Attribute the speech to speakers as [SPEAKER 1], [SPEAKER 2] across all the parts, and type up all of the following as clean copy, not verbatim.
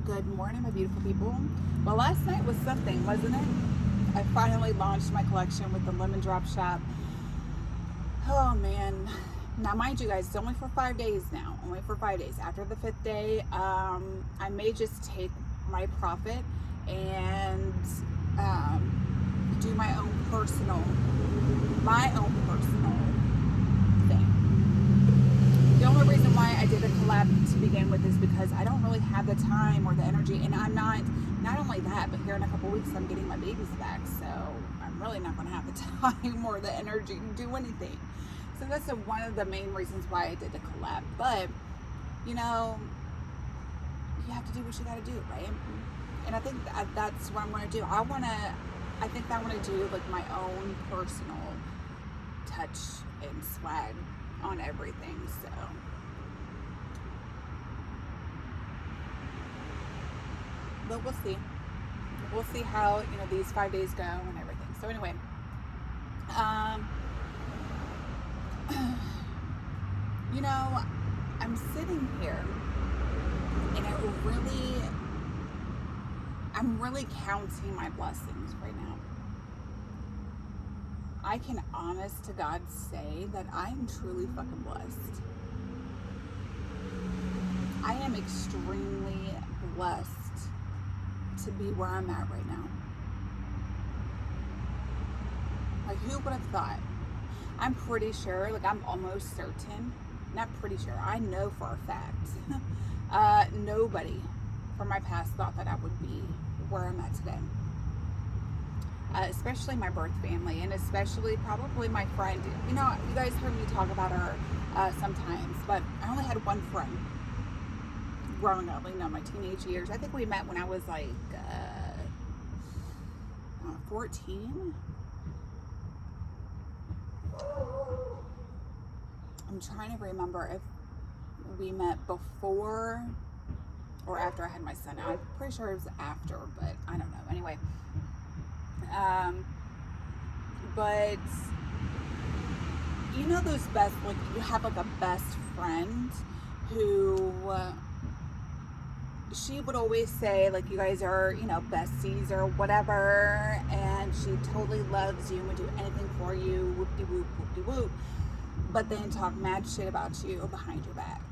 [SPEAKER 1] Good morning, my beautiful people. Well, last night was something, wasn't it? I finally launched my collection with the Lemon Drop Shop. Oh man. Now, mind you guys, it's only for 5 days now. Only for 5 days. After the fifth day, I may just take my profit and do my own personal thing. The only reason why I did a collab to begin with is because I don't really have the time or the energy, and I'm not only that, but here in a couple weeks I'm getting my babies back, so I'm really not going to have the time or the energy to do anything. So that's one of the main reasons why I did the collab. But you know, you have to do what you got to do, right? And I think that's what I'm going to do. I think I want to do like my own personal touch and swag on everything. So but we'll see how these 5 days go and everything. So anyway, um I'm sitting here and I'm really counting my blessings right now. I can honest to God say that I am truly fucking blessed. I am extremely blessed to be where I'm at right now. Like, who would have thought? I'm pretty sure, like I'm almost certain, not pretty sure, I know for a fact, nobody from my past thought that I would be where I'm at today. Especially my birth family, and especially probably my friend. You guys heard me talk about her sometimes, but I only had one friend growing up, my teenage years. I think we met when I was like 14. I'm trying to remember if we met before or after I had my son. I'm pretty sure it was after, but I don't know. Anyway, but those best, like you have like a best friend who she would always say like you guys are besties or whatever, and she totally loves you and would do anything for you, whoop-de-whoop, whoop-de-whoop, but then talk mad shit about you behind your back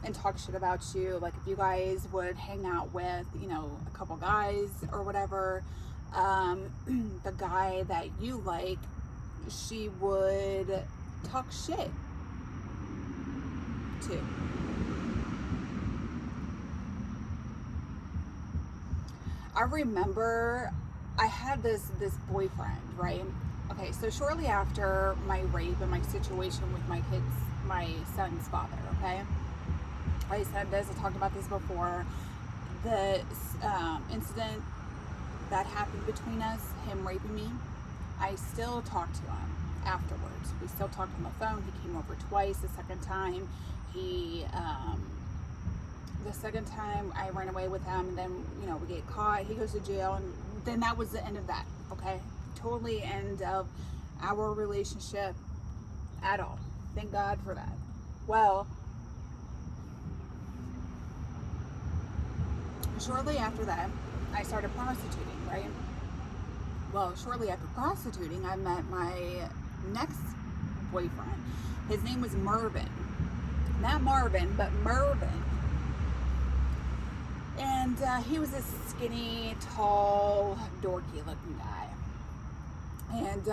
[SPEAKER 1] and talk shit about you. Like if you guys would hang out with a couple guys or whatever, the guy that you like, she would talk shit to. I remember I had this boyfriend, right? Okay, so shortly after my rape and my situation with my son's father, okay? I said this, I talked about this before. The incident that happened between us, him raping me, I still talk to him afterwards. We still talked on the phone. He came over twice. The second time I ran away with him, and then we get caught. He goes to jail, and then that was the end of that. Okay, totally end of our relationship at all. Thank God for that. Well, shortly after that, I started prostituting, right? Well, shortly after prostituting, I met my next boyfriend. His name was Mervin. Not Marvin, but Mervin. And he was a skinny, tall, dorky looking guy. And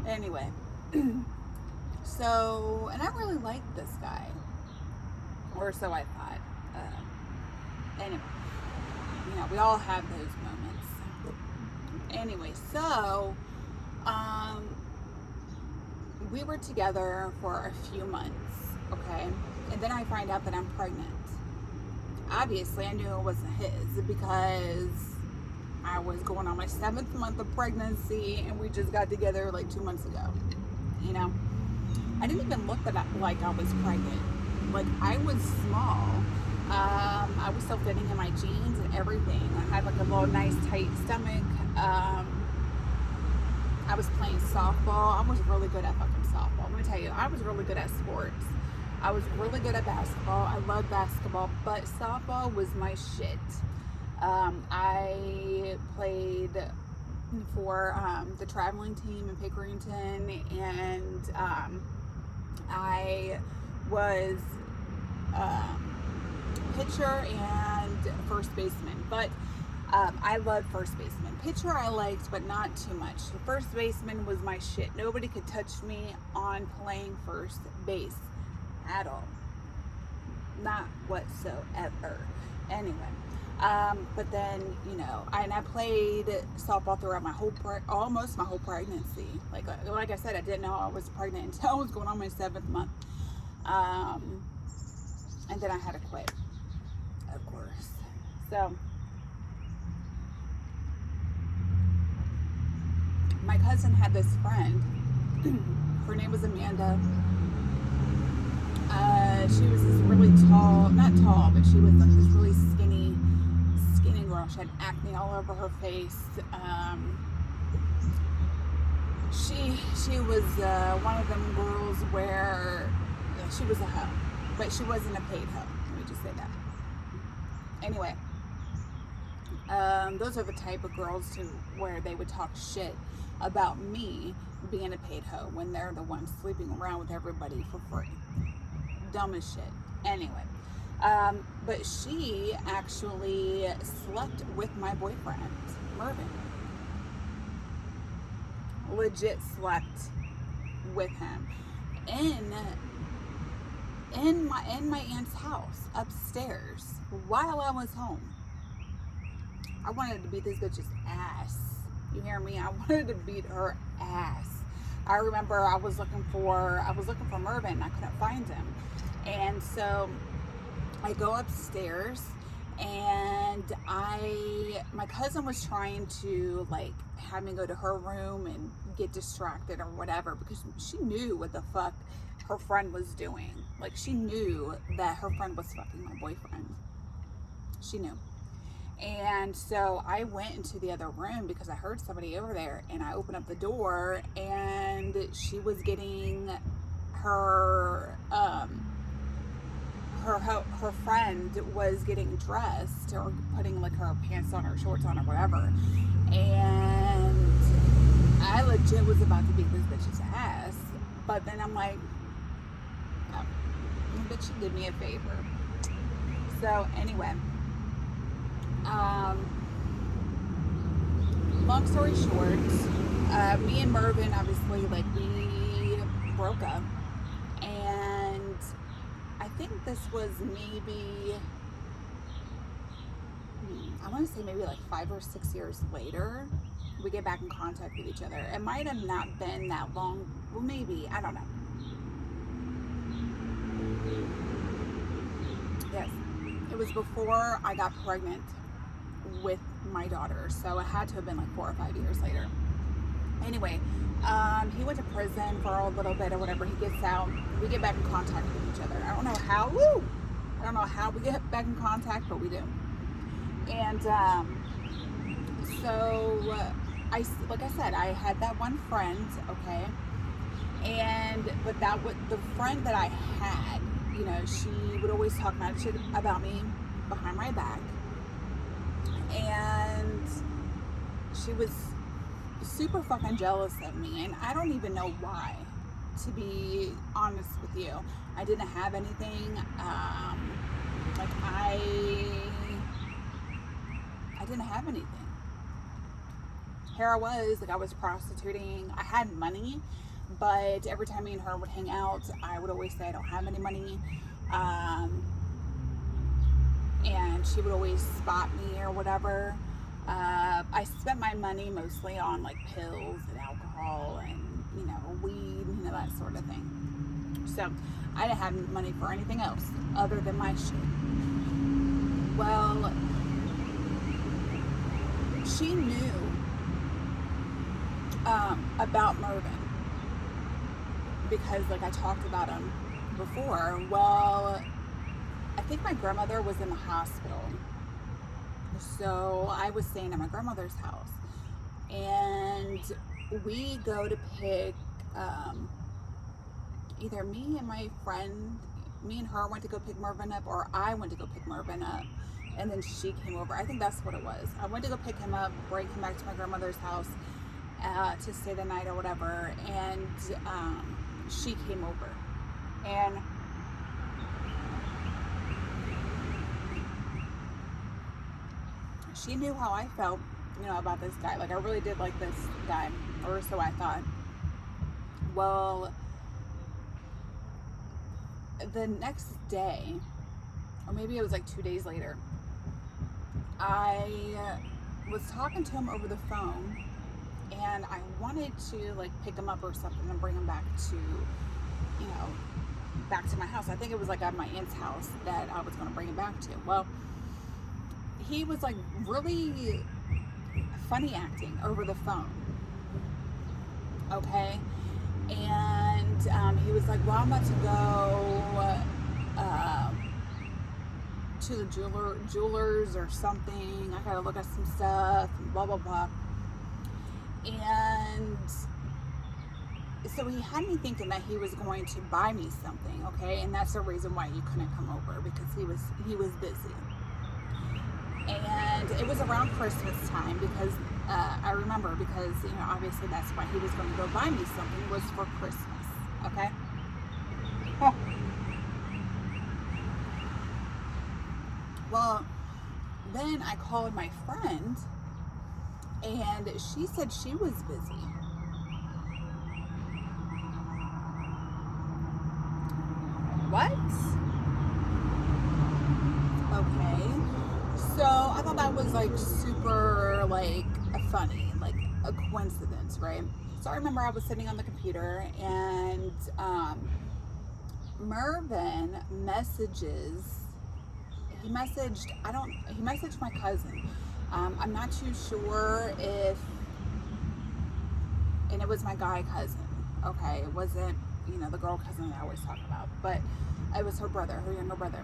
[SPEAKER 1] anyway, so, and I really liked this guy. Or so I thought. Anyway, we all have those moments. Anyway, so we were together for a few months, okay? And then I find out that I'm pregnant. Obviously, I knew it wasn't his because I was going on my 7th month of pregnancy, and we just got together like 2 months ago. I didn't even look like I was pregnant. Like, I was small. I was still fitting in my jeans and everything. I had like a little nice tight stomach. I was playing softball. I was really good at fucking softball. I'm gonna tell you, I was really good at sports. I was really good at basketball. I loved basketball, but softball was my shit. I played for the traveling team in Pickerington, and I was pitcher and first baseman. But I loved first baseman. Pitcher I liked, but not too much. The first baseman was my shit. Nobody could touch me on playing first base at all. Not whatsoever. Anyway. But then, you know, I played softball throughout almost my whole pregnancy. Like I said, I didn't know I was pregnant until I was going on my 7th month. And then I had to quit, of course. So, my cousin had this friend. Her name was Amanda. She was this really tall, not tall, but she was like this really skinny girl. She had acne all over her face. She was one of them girls where she was a hoe, but she wasn't a paid hoe. Let me just say that. Anyway, those are the type of girls where they would talk shit about me being a paid hoe when they're the ones sleeping around with everybody for free. Dumb as shit. Anyway, but she actually slept with my boyfriend, Mervin. Legit slept with him in my aunt's house upstairs while I was home. I wanted to beat this bitch's ass. You hear me? I wanted to beat her ass. I remember I was looking for Mervin. I couldn't find him. And so I go upstairs, and my cousin was trying to like have me go to her room and get distracted or whatever, because she knew what the fuck her friend was doing. Like, she knew that her friend was fucking my boyfriend. She knew. And so I went into the other room because I heard somebody over there, and I opened up the door, and she was getting her friend was getting dressed or putting like her pants on or shorts on or whatever, and I legit was about to beat this bitch's ass, but then I'm like, oh, bitch, she did me a favor. So anyway, long story short, me and Mervin, obviously, like, we broke up, and I think this was maybe, I want to say maybe like 5 or 6 years later, we get back in contact with each other. It might have not been that long, well, maybe, I don't know. Yes, it was before I got pregnant with my daughter, so it had to have been like 4 or 5 years later. Anyway, he went to prison for a little bit or whatever. He gets out. We get back in contact with each other. I don't know how. I don't know how we get back in contact, but we do. And so like I said, I had that one friend, okay, but the friend that I had, you know, she would always talk mad shit about me behind my back, and she was super fucking jealous of me, and I don't even know why, to be honest with you. I didn't have anything. Like, I didn't have anything. Here I was, like, I was prostituting. I had money, but every time me and her would hang out, I would always say I don't have any money. And she would always spot me or whatever. I spent my money mostly on like pills and alcohol and, you know, weed, you know, that sort of thing. So I didn't have money for anything else other than my shit. Well, she knew about Mervin because, like, I talked about him before. Well, I think my grandmother was in the hospital, so I was staying at my grandmother's house, and we go to pick either me and my friend me and her went to go pick Mervin up, or I went to go pick Mervin up, and then she came over. I think that's what it was. I went to go pick him up, bring him back to my grandmother's house to stay the night or whatever, and she came over. And she knew how I felt, about this guy. Like, I really did like this guy, or so I thought. Well, the next day, or maybe it was like 2 days later, I was talking to him over the phone, and I wanted to like pick him up or something and bring him back to, back to my house. I think it was like at my aunt's house that I was going to bring him back to. Well, he was like really funny acting over the phone. Okay. And he was like, well, I'm about to go to the jewelers or something. I gotta look at some stuff, and blah, blah, blah. And so he had me thinking that he was going to buy me something, okay? And that's the reason why he couldn't come over, because he was busy. And it was around Christmas time, because I remember, because obviously that's why he was going to go buy me something, was for Christmas, okay? Well, then I called my friend, and she said she was busy. What? Okay. So I thought that was like super like funny, like a coincidence, right? So I remember I was sitting on the computer, and Mervin he messaged my cousin. I'm not too sure if, and it was my guy cousin, okay? It wasn't, the girl cousin that I always talk about, but it was her younger brother.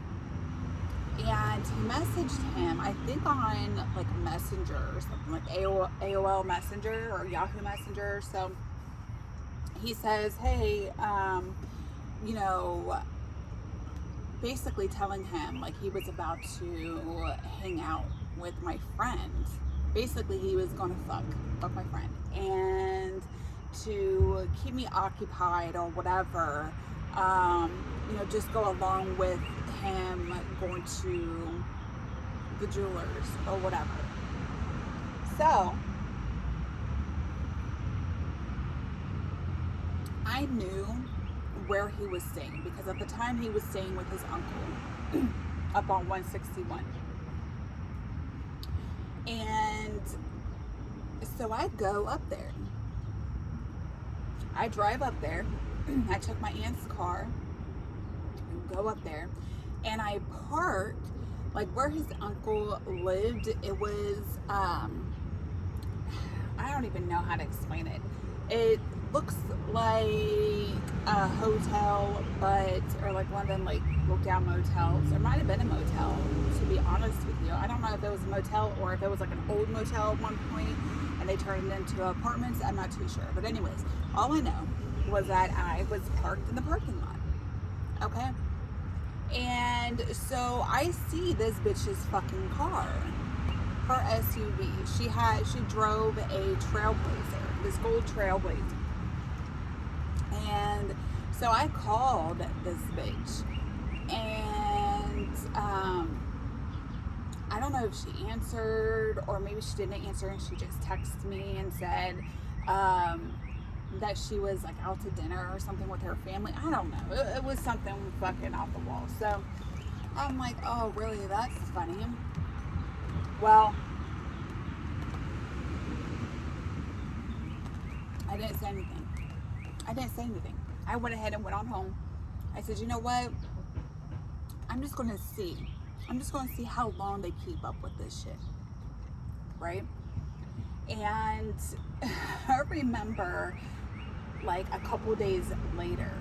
[SPEAKER 1] And he messaged him, I think on like Messenger or something, like AOL Messenger or Yahoo Messenger. So he says, hey, basically telling him like he was about to hang out with my friend. Basically, he was going to fuck my friend, and to keep me occupied or whatever, just go along with him going to the jewelers or whatever. So I knew where he was staying, because at the time he was staying with his uncle up on 161. And so I go up there. I drive up there. I took my aunt's car and go up there, and I park like where his uncle lived. It was I don't even know how to explain it. It looks like a hotel, or like one of them like look down motels. There might have been a motel, to be honest with you. I don't know if it was a motel or if it was like an old motel at one point and they turned it into apartments. I'm not too sure. But anyways, all I know was that I was parked in the parking lot. Okay? And so I see this bitch's fucking car. Her SUV. She drove a Trailblazer, this gold Trailblazer. And so I called this bitch, and I don't know if she answered or maybe she didn't answer, and she just texted me and said that she was like out to dinner or something with her family. I don't know. It was something fucking off the wall. So I'm like, oh, really? That's funny. Well, I didn't say anything. I went ahead and went on home. I said, you know what? I'm just going to see how long they keep up with this shit. Right? And I remember like a couple days later,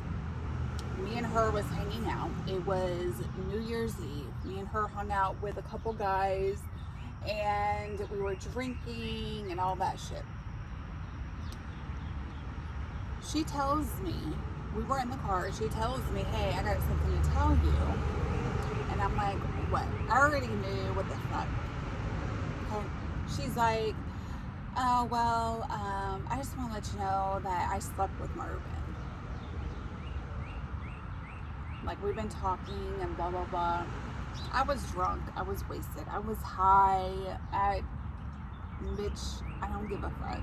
[SPEAKER 1] me and her was hanging out. It was New Year's Eve. Me and her hung out with a couple guys, and we were drinking and all that shit. She tells me we were in the car. She tells me, hey, I got something to tell you. And I'm like, what? I already knew what the fuck. Okay. She's like, oh, well, I just want to let you know that I slept with Mervin. Like, we've been talking and blah, blah, blah. I was drunk. I was wasted. I was high. Bitch, I don't give a fuck.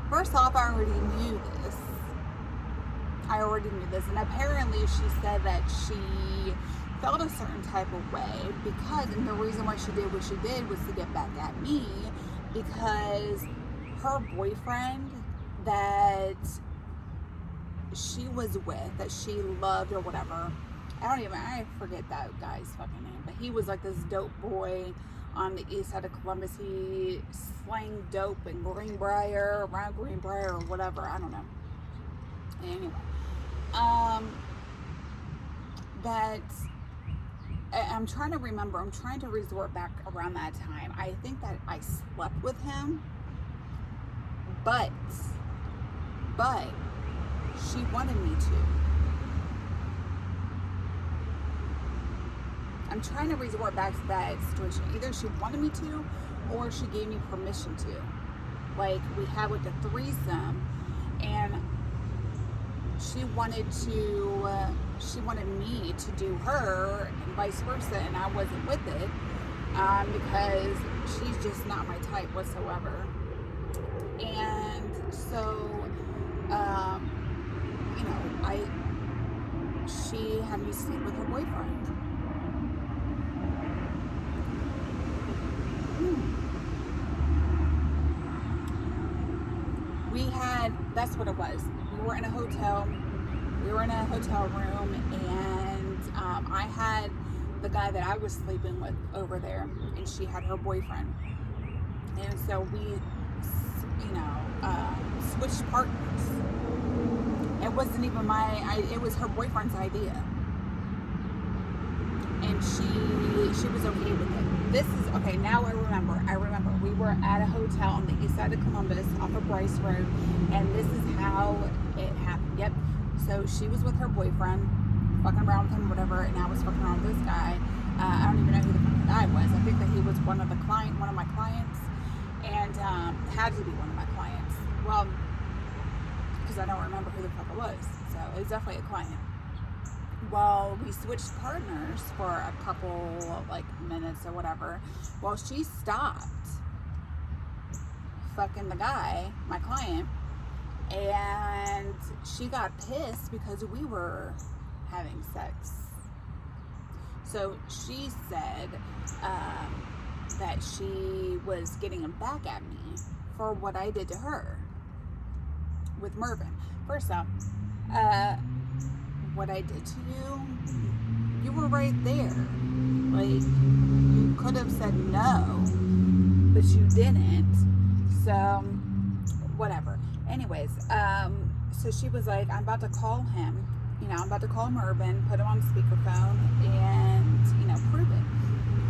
[SPEAKER 1] First off, I already knew this. And apparently she said that she felt a certain type of way because, and the reason why she did what she did was to get back at me, because her boyfriend that she was with, that she loved or whatever, I forget that guy's fucking name, but he was like this dope boy on the east side of Columbus. He slang dope in Greenbrier, around Greenbrier or whatever, I don't know. Anyway, that I'm trying to remember. I'm trying to resort back around that time. I think that I slept with him, but she wanted me to. I'm trying to resort back to that situation. Either she wanted me to, or she gave me permission to. Like, we had like a threesome, and she wanted me to do her, and vice versa, and I wasn't with it, because she's just not my type whatsoever. And so, she had me sleep with her boyfriend. That's what it was. We were in a hotel room, and I had the guy that I was sleeping with over there, and she had her boyfriend. And so we, switched partners. It wasn't even it was her boyfriend's idea. And she was okay with it. Okay, now I remember. We were at a hotel on the east side of Columbus off of Bryce Road, and this is how it happened. Yep. So she was with her boyfriend, fucking around with him, whatever, and I was fucking around with this guy. I don't even know who the fucking guy was. I think that he was one of my clients, and had to be one of my clients. Well, because I don't remember who the fuck it was. So it was definitely a client. Well, we switched partners for a couple minutes or whatever. Well, she stopped fucking the guy, my client, and she got pissed because we were having sex. So she said that she was getting back at me for what I did to her with Mervin. First off, what I did to you were right there. Like, you could have said no, but you didn't. So, whatever. Anyways, so she was like, I'm about to call him. I'm about to call Mervin, put him on speakerphone, and, prove it.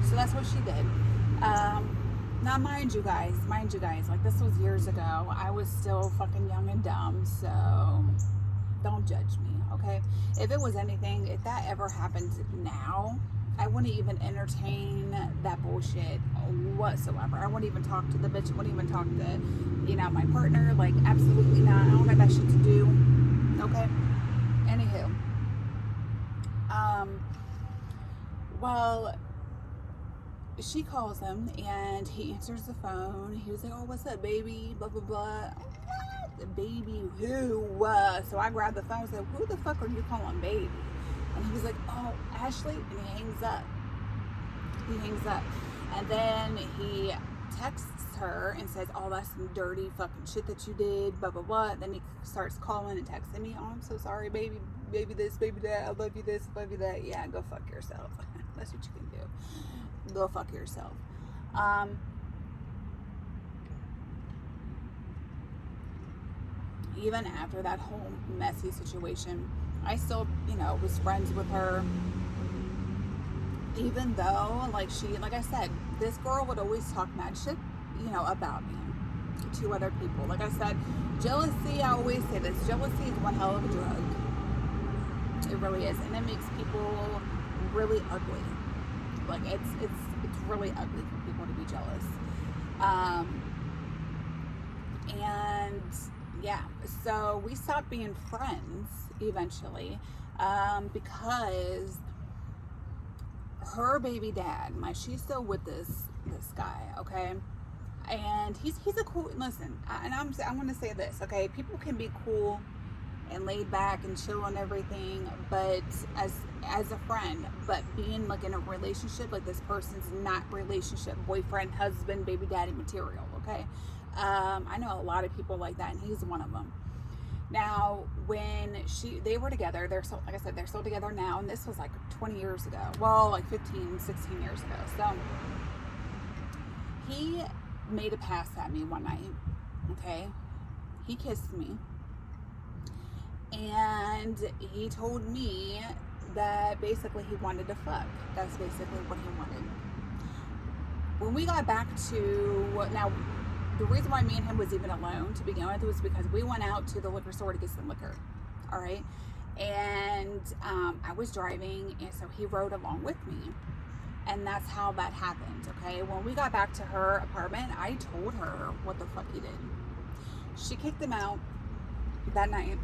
[SPEAKER 1] So that's what she did. Now, mind you guys, like, this was years ago. I was still fucking young and dumb, so don't judge me, okay? If it was anything, if that ever happened now, I wouldn't even entertain that bullshit whatsoever. I wouldn't even talk to the bitch. I wouldn't even talk to, my partner. Like, absolutely not. I don't have that shit to do, okay? Anywho. Well, she calls him, and he answers the phone. He was like, oh, what's up, baby? Blah, blah, blah. What? Baby who? So I grabbed the phone and said, who the fuck are you calling baby? And he was like, oh, Ashley. And he hangs up. And then he texts her and says, oh, that's some dirty fucking shit that you did, blah, blah, blah. And then he starts calling and texting me, oh, I'm so sorry, baby this, baby that, I love you this, love you that. Yeah, go fuck yourself. That's what you can do. Go fuck yourself. Even after that whole messy situation, I still, was friends with her. Even though, like I said, this girl would always talk mad shit, about me to other people. Like I said, jealousy, I always say this, jealousy is one hell of a drug. It really is, and it makes people really ugly. Like it's really ugly for people to be jealous. Um, and yeah, so we stopped being friends eventually, because her baby dad, she's still with this guy, okay, and he's a cool. Listen, and I'm gonna say this, okay, people can be cool and laid back and chill and everything, but as a friend, but being like in a relationship, like this person's not relationship, boyfriend, husband, baby daddy material, okay. I know a lot of people like that, and he's one of them. Now, when they were together, they're so, like I said, they're still together now, and this was like 20 years ago. Well, like 15, 16 years ago. So he made a pass at me one night. Okay, he kissed me, and he told me that basically he wanted to fuck. That's basically what he wanted. When we got back to now, the reason why me and him was even alone to begin with was because we went out to the liquor store to get some liquor. All right, and I was driving, and so he rode along with me, and that's how that happened. Okay, when we got back to her apartment, I told her what the fuck he did. She kicked him out that night.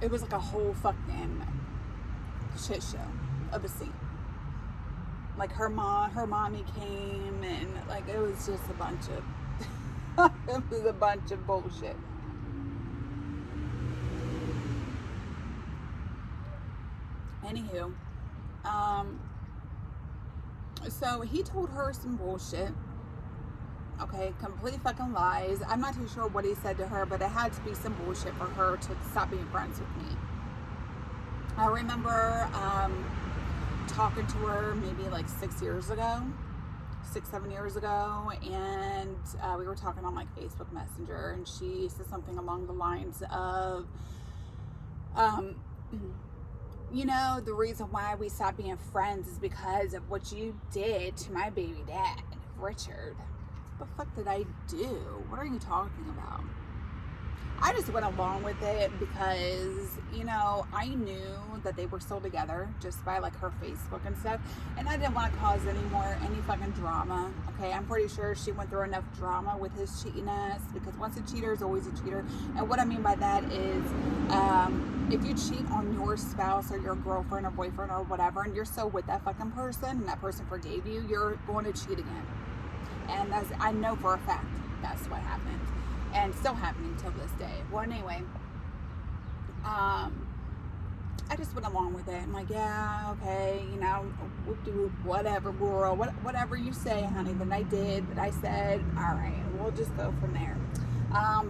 [SPEAKER 1] It was like a whole fucking shit show of a scene. Like her mommy came, and like it was just a bunch of it was a bunch of bullshit. Anywho, so he told her some bullshit. Okay, complete fucking lies. I'm not too sure what he said to her, but it had to be some bullshit for her to stop being friends with me. I remember talking to her maybe like 6 years ago, 7 years ago, and we were talking on like Facebook Messenger, and she said something along the lines of, you know, the reason why we stopped being friends is because of what you did to my baby dad, Richard. What the fuck did I do? What are you talking about? I just went along with it because, you know, I knew that they were still together just by like her Facebook and stuff, and I didn't want to cause any fucking drama. Okay, I'm pretty sure she went through enough drama with his cheating ass, because once a cheater is always a cheater. And what I mean by that is, if you cheat on your spouse or your girlfriend or boyfriend or whatever, and you're still with that fucking person and that person forgave you, you're going to cheat again. And I know for a fact that's what happened, and still happening till this day. Well, anyway, I just went along with it. I'm like, yeah, okay, you know, whoop-de-whoop, whatever, girl, whatever you say, honey. Then I did, but I said, all right, we'll just go from there.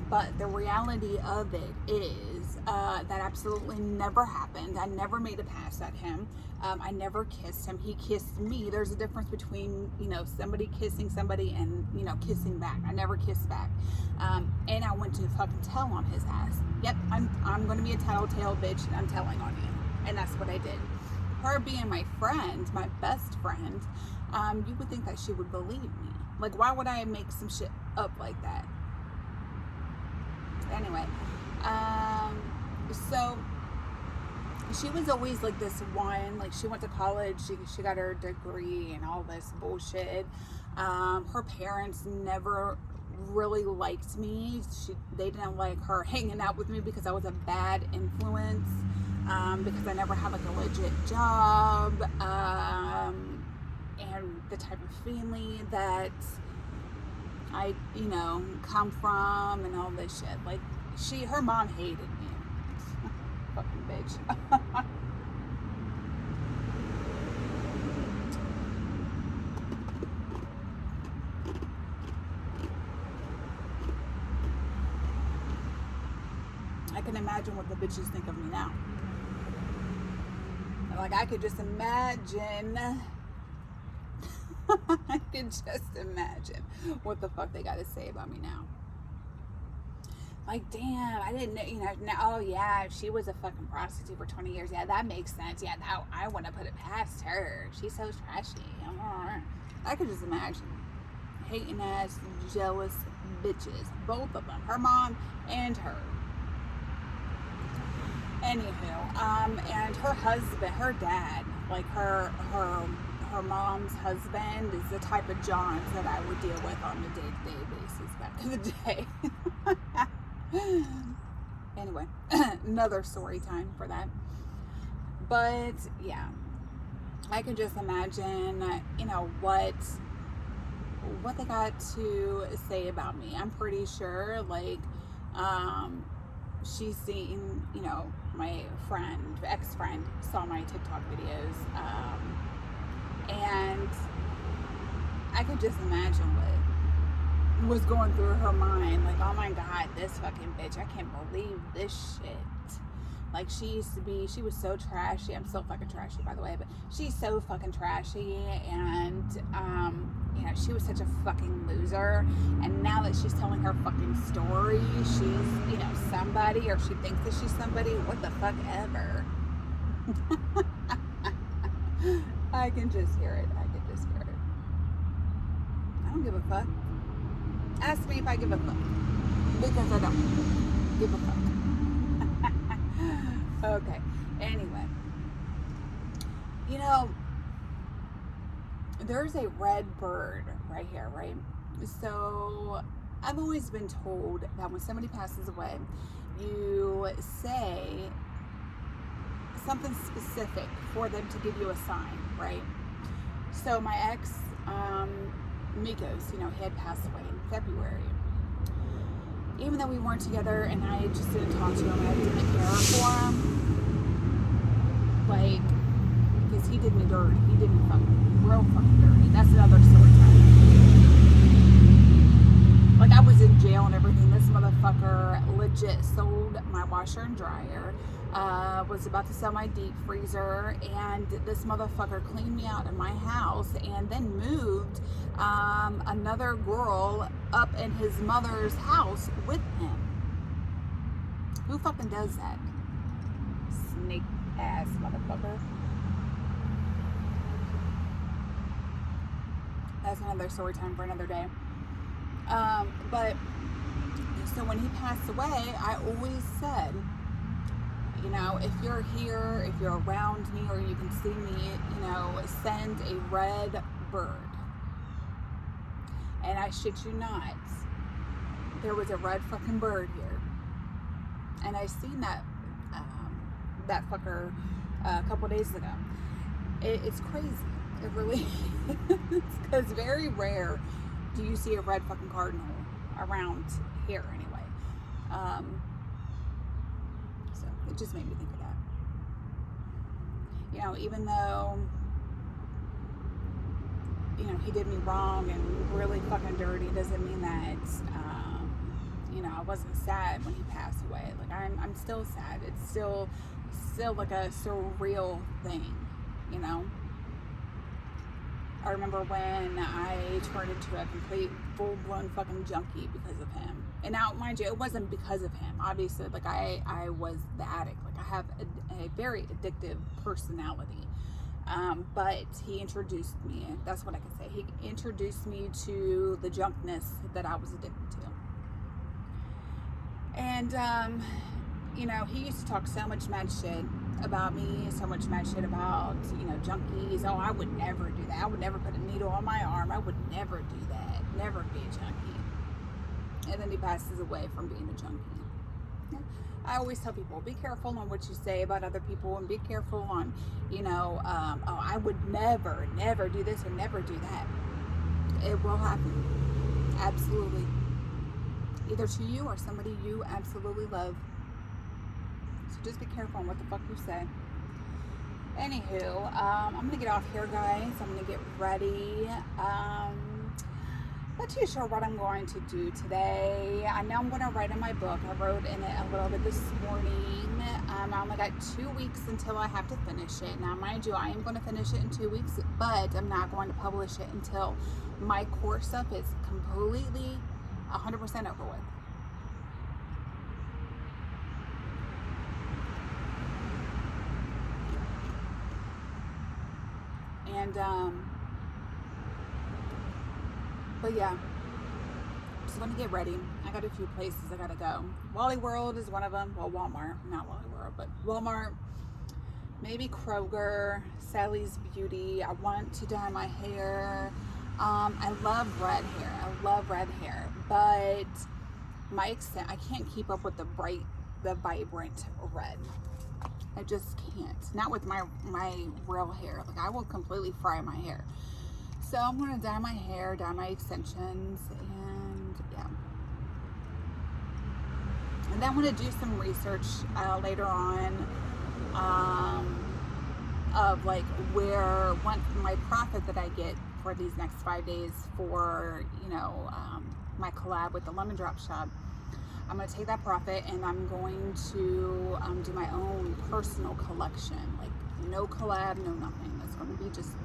[SPEAKER 1] But the reality of it is that absolutely never happened. I never made a pass at him. I never kissed him. He kissed me. There's a difference between, you know, somebody kissing somebody and, you know, kissing back. I never kissed back. And I went to fucking tell on his ass. Yep, I'm going to be a tattletale bitch, and I'm telling on you. And that's what I did. Her being my friend, my best friend, you would think that she would believe me. Like, why would I make some shit up like that? Anyway, so she was always like this one, like she went to college, she got her degree and all this bullshit. Her parents never really liked me. They didn't like her hanging out with me because I was a bad influence, because I never had like a legit job, and the type of family that I, you know, come from and all this shit. Like, her mom hated me. Fucking bitch. I can imagine what the bitches think of me now. Like, I could just imagine. I can just imagine what the fuck they got to say about me now. Like, damn, I didn't know, you know, now, oh yeah, she was a fucking prostitute for 20 years. Yeah, that makes sense. Yeah, now I want to put it past her. She's so trashy. I could just imagine. Hating ass, jealous bitches. Both of them. Her mom and her. Anywho, and her husband, her dad, like her mom's husband is the type of Johns that I would deal with on a day-to-day basis back in the day. Anyway, another story time for that. But yeah, I can just imagine, you know, what they got to say about me. I'm pretty sure, like, she's seen, you know, my friend, ex-friend, saw my TikTok videos, and I could just imagine what was going through her mind. Like, oh my God, this fucking bitch, I can't believe this shit. Like, she was so trashy. I'm still fucking trashy, by the way, but she's so fucking trashy, and, you know, she was such a fucking loser, and now that she's telling her fucking story, she's, you know, somebody, or she thinks that she's somebody, what the fuck ever. I can just hear it. I don't give a fuck. Ask me if I give a fuck, because I don't give a fuck. Okay, anyway, you know, there's a red bird right here, right? So I've always been told that when somebody passes away, you say something specific for them to give you a sign, right? So my ex, Mikos, you know, he had passed away in February. Even though we weren't together and I just didn't talk to him and I didn't care for him, like, because he did me dirty. He did me real fucking dirty. That's another story time. Like, I was in jail and everything. This motherfucker legit sold my washer and dryer, was about to sell my deep freezer, and this motherfucker cleaned me out of my house and then moved another girl up in his mother's house with him. Who fucking does that? Snake ass motherfucker. That's another story time for another day. But so when he passed away, I always said, you know, if you're here, if you're around me, or you can see me, you know, send a red bird. And I shit you not, there was a red fucking bird here. And I seen that fucker a couple days ago. It's crazy. It really is. Because very rare do you see a red fucking cardinal around here anyway. So it just made me think of that. You know, even though, you know, he did me wrong and really fucking dirty, doesn't mean that, you know, I wasn't sad when he passed away. Like, I'm still sad. It's still like a surreal thing, you know. I remember when I turned into a complete full-blown fucking junkie because of him. And now, mind you, it wasn't because of him. Obviously, like, I was the addict. Like, I have a very addictive personality. But he introduced me, that's what I can say. He introduced me to the junkness that I was addicted to. And, you know, he used to talk so much mad shit about me, so much mad shit about, you know, junkies. Oh, I would never do that. I would never put a needle on my arm. I would never do that. Never be a junkie. And then he passes away from being a junkie. I always tell people, be careful on what you say about other people, and be careful on, you know, oh, I would never do this or never do that. It will happen. Absolutely. Either to you or somebody you absolutely love. So just be careful on what the fuck you say. Anywho, I'm going to get off here, guys. I'm going to get ready. Not too sure what I'm going to do today. I know I'm going to write in my book. I wrote in it a little bit this morning. I only got 2 weeks until I have to finish it. Now, mind you, I am going to finish it in 2 weeks, but I'm not going to publish it until my course stuff is completely 100% over with. And, but yeah, just want to get ready. I got a few places I gotta go. Wally World is one of them. Well, Walmart, not Wally World. but Walmart, maybe Kroger, Sally's Beauty. I want to dye my hair. I love red hair. I love red hair, but my extent, I can't keep up with the vibrant red. I just can't. Not with my real hair. Like, I will completely fry my hair. So I'm gonna dye my hair, dye my extensions, and yeah. And then I'm gonna do some research later on of like where my profit that I get for these next 5 days for, you know, my collab with the Lemon Drop Shop. I'm going to take that profit and I'm going to do my own personal collection. Like, no collab, no nothing. It's going to be just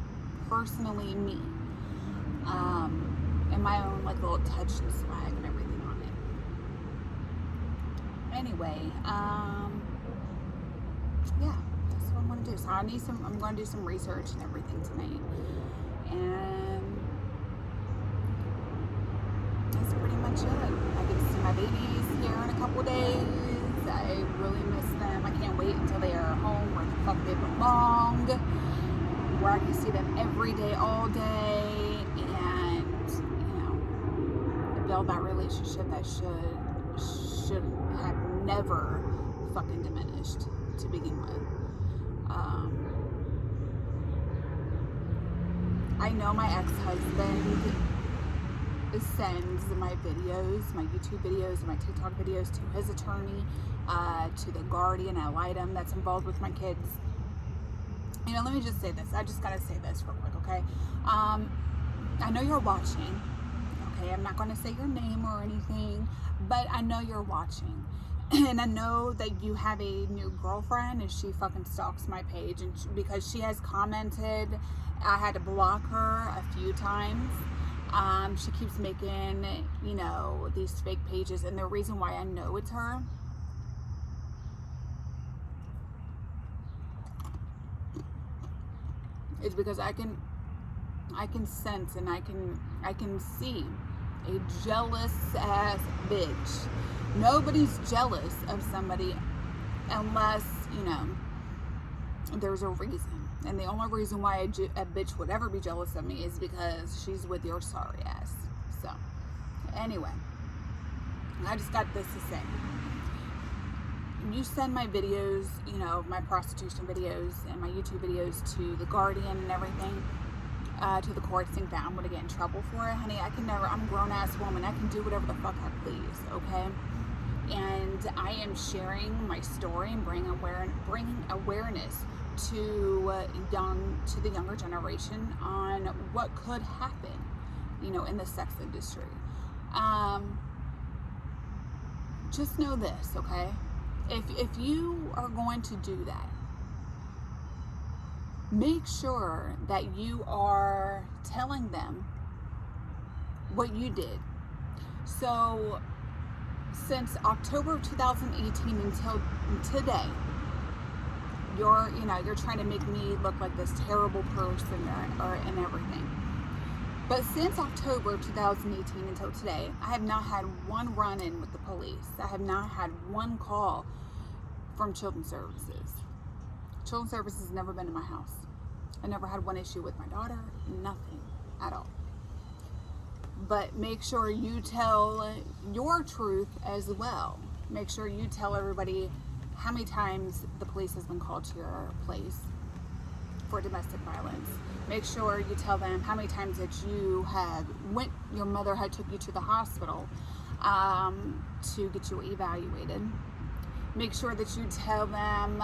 [SPEAKER 1] personally me. And my own, like, little touch and swag and everything on it. Anyway, yeah, that's what I'm going to do. So I'm going to do some research and everything tonight. And that's pretty much it. I get to see my babies here in a couple days. I really miss them. I can't wait until they are home where the fuck they belong, where I can see them every day, all day, and, you know, build that relationship that should have never fucking diminished to begin with. I know my ex-husband sends my videos, my YouTube videos, and my TikTok videos to his attorney, to the guardian ad litem that's involved with my kids. You know, let me just say this. I just gotta say this real quick, okay? I know you're watching, okay? I'm not gonna say your name or anything, but I know you're watching. And I know that you have a new girlfriend and she fucking stalks my page, and because she has commented, I had to block her a few times. She keeps making, you know, these fake pages, and the reason why I know it's her is because I can sense and I can see a jealous ass bitch. Nobody's jealous of somebody unless, you know, there's a reason. And the only reason why a bitch would ever be jealous of me is because she's with your sorry ass. So, anyway, I just got this to say. You send my videos, you know, my prostitution videos and my YouTube videos to the Guardian and everything, to the courts, think that I'm going to get in trouble for it. Honey, I'm a grown-ass woman. I can do whatever the fuck I please, okay? And I am sharing my story and bringing awareness to the younger generation on what could happen, you know, in the sex industry. Just know this, okay? If you are going to do that, make sure that you are telling them what you did. So since October of 2018 until today, you're trying to make me look like this terrible person and everything. But since October of 2018 until today, I have not had one run-in with the police. I have not had one call from Children's Services. Children's Services has never been in my house. I never had one issue with my daughter, nothing at all. But make sure you tell your truth as well. Make sure you tell everybody how many times the police has been called to your place for domestic violence. Make sure you tell them how many times that your mother had took you to the hospital to get you evaluated. Make sure that you tell them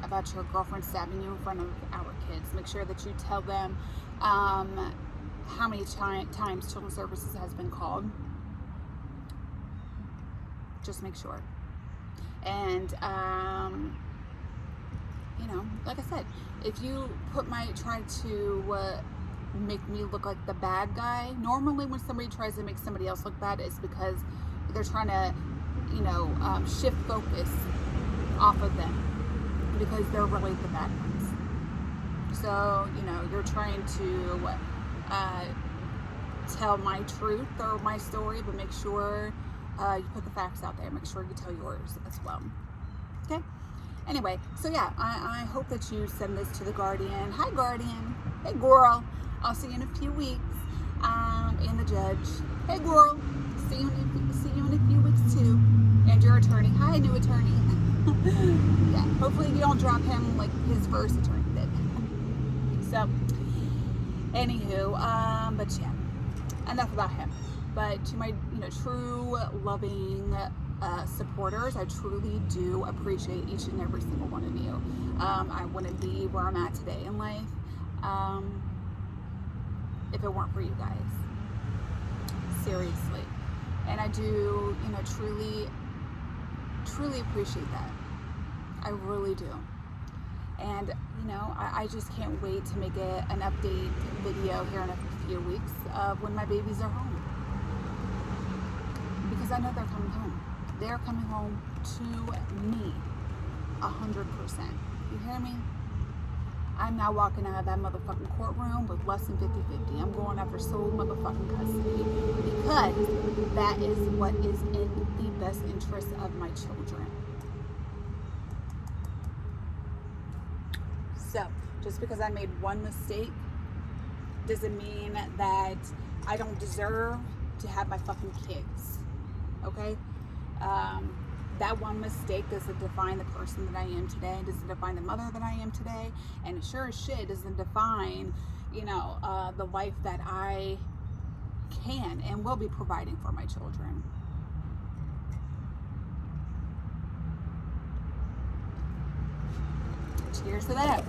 [SPEAKER 1] about your girlfriend stabbing you in front of our kids. Make sure that you tell them how many times Children's Services has been called. Just make sure. And, you know, like I said, if you try to make me look like the bad guy, normally when somebody tries to make somebody else look bad, it's because they're trying to, you know, shift focus off of them because they're really the bad ones. So, you know, you're trying to tell my truth or my story, but make sure you put the facts out there. Make sure you tell yours as well. Okay? Anyway, so yeah, I hope that you send this to the guardian. Hi, guardian. Hey, girl. I'll see you in a few weeks. And the judge. Hey, girl. See you in a few weeks too. And your attorney. Hi, new attorney. Yeah. Hopefully you don't drop him like his first attorney did. So, anywho, but yeah, enough about him. But to my, true loving supporters, I truly do appreciate each and every single one of you. I wouldn't be where I'm at today in life if it weren't for you guys. Seriously. And I do, truly appreciate that. I really do. And, I just can't wait to make an update video here in a few weeks of when my babies are home. Because I know they're coming home. They're coming home to me, 100%. You hear me? I'm not walking out of that motherfucking courtroom with less than 50-50. I'm going after sole motherfucking custody because that is what is in the best interest of my children. So, just because I made one mistake doesn't mean that I don't deserve to have my fucking kids. Okay? That one mistake doesn't define the person that I am today, doesn't define the mother that I am today, and sure as shit doesn't define, the life that I can and will be providing for my children. Cheers to that.